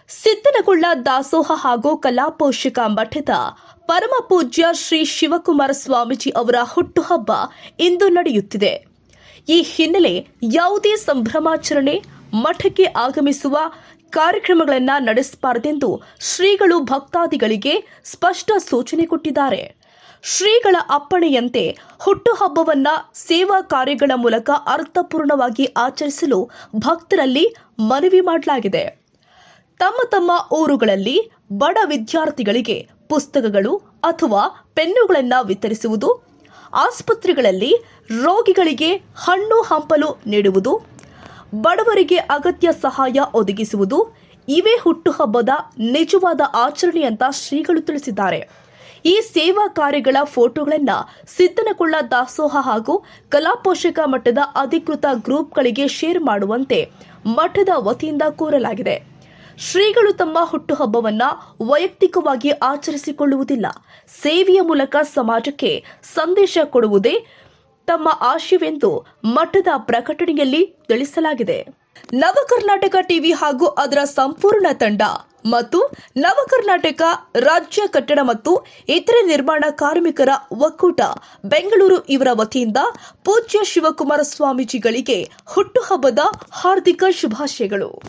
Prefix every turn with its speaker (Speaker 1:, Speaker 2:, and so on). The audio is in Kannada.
Speaker 1: ಸಿದ್ದನಗೊಳ್ಳ ದಾಸೋಹ ಹಾಗೂ ಕಲಾಪೋಷಕ ಮಠದ ಪರಮ ಪೂಜ್ಯ ಶ್ರೀ ಶಿವಕುಮಾರ ಸ್ವಾಮೀಜಿ ಅವರ ಹುಟ್ಟುಹಬ್ಬ ಇಂದು ನಡೆಯುತ್ತಿದೆ. ಈ ಹಿನ್ನೆಲೆ ಯಾವುದೇ ಸಂಭ್ರಮಾಚರಣೆ, ಮಠಕ್ಕೆ ಆಗಮಿಸುವ ಕಾರ್ಯಕ್ರಮಗಳನ್ನು ನಡೆಸಬಾರದೆಂದು ಶ್ರೀಗಳು ಭಕ್ತಾದಿಗಳಿಗೆ ಸ್ಪಷ್ಟ ಸೂಚನೆ ಕೊಟ್ಟಿದ್ದಾರೆ. ಶ್ರೀಗಳ ಅಪ್ಪಣೆಯಂತೆ ಹುಟ್ಟುಹಬ್ಬವನ್ನ ಸೇವಾ ಕಾರ್ಯಗಳ ಮೂಲಕ ಅರ್ಥಪೂರ್ಣವಾಗಿ ಆಚರಿಸಲು ಭಕ್ತರಲ್ಲಿ ಮನವಿ ಮಾಡಲಾಗಿದೆ. ತಮ್ಮ ತಮ್ಮ ಊರುಗಳಲ್ಲಿ ಬಡ ವಿದ್ಯಾರ್ಥಿಗಳಿಗೆ ಪುಸ್ತಕಗಳು ಅಥವಾ ಪೆನ್ನುಗಳನ್ನು ವಿತರಿಸುವುದು, ಆಸ್ಪತ್ರೆಗಳಲ್ಲಿ ರೋಗಿಗಳಿಗೆ ಹಣ್ಣು ಹಂಪಲು ನೀಡುವುದು, ಬಡವರಿಗೆ ಅಗತ್ಯ ಸಹಾಯ ಒದಗಿಸುವುದು ಇವೇ ಹುಟ್ಟುಹಬ್ಬದ ನಿಜವಾದ ಆಚರಣೆ ಅಂತ ಶ್ರೀಗಳು ತಿಳಿಸಿದ್ದಾರೆ. ಈ ಸೇವಾ ಕಾರ್ಯಗಳ ಫೋಟೋಗಳನ್ನು ಸಿದ್ದನಗೊಳ್ಳ ದಾಸೋಹ ಹಾಗೂ ಕಲಾಪೋಷಕ ಮಠದ ಅಧಿಕೃತ ಗ್ರೂಪ್ಗಳಿಗೆ ಶೇರ್ ಮಾಡುವಂತೆ ಮಠದ ವತಿಯಿಂದ ಕೋರಲಾಗಿದೆ. ಶ್ರೀಗಳು ತಮ್ಮ ಹುಟ್ಟುಹಬ್ಬವನ್ನು ವೈಯಕ್ತಿಕವಾಗಿ ಆಚರಿಸಿಕೊಳ್ಳುವುದಿಲ್ಲ. ಸೇವೆಯ ಮೂಲಕ ಸಮಾಜಕ್ಕೆ ಸಂದೇಶ ಕೊಡುವುದೇ ತಮ್ಮ ಆಶಯವೆಂದು ಮಠದ ಪ್ರಕಟಣೆಯಲ್ಲಿ ತಿಳಿಸಲಾಗಿದೆ. ನವಕರ್ನಾಟಕ ಟಿವಿ ಹಾಗೂ ಅದರ ಸಂಪೂರ್ಣ ತಂಡ ಮತ್ತು ನವಕರ್ನಾಟಕ ರಾಜ್ಯ ಕಟ್ಟಡ ಮತ್ತು ಇತರೆ ನಿರ್ಮಾಣ ಕಾರ್ಮಿಕರ ಒಕ್ಕೂಟ ಬೆಂಗಳೂರು ಇವರ ವತಿಯಿಂದ ಪೂಜ್ಯ ಶಿವಕುಮಾರ ಸ್ವಾಮೀಜಿಗಳಿಗೆ ಹುಟ್ಟುಹಬ್ಬದ ಹಾರ್ದಿಕ ಶುಭಾಶಯಗಳು.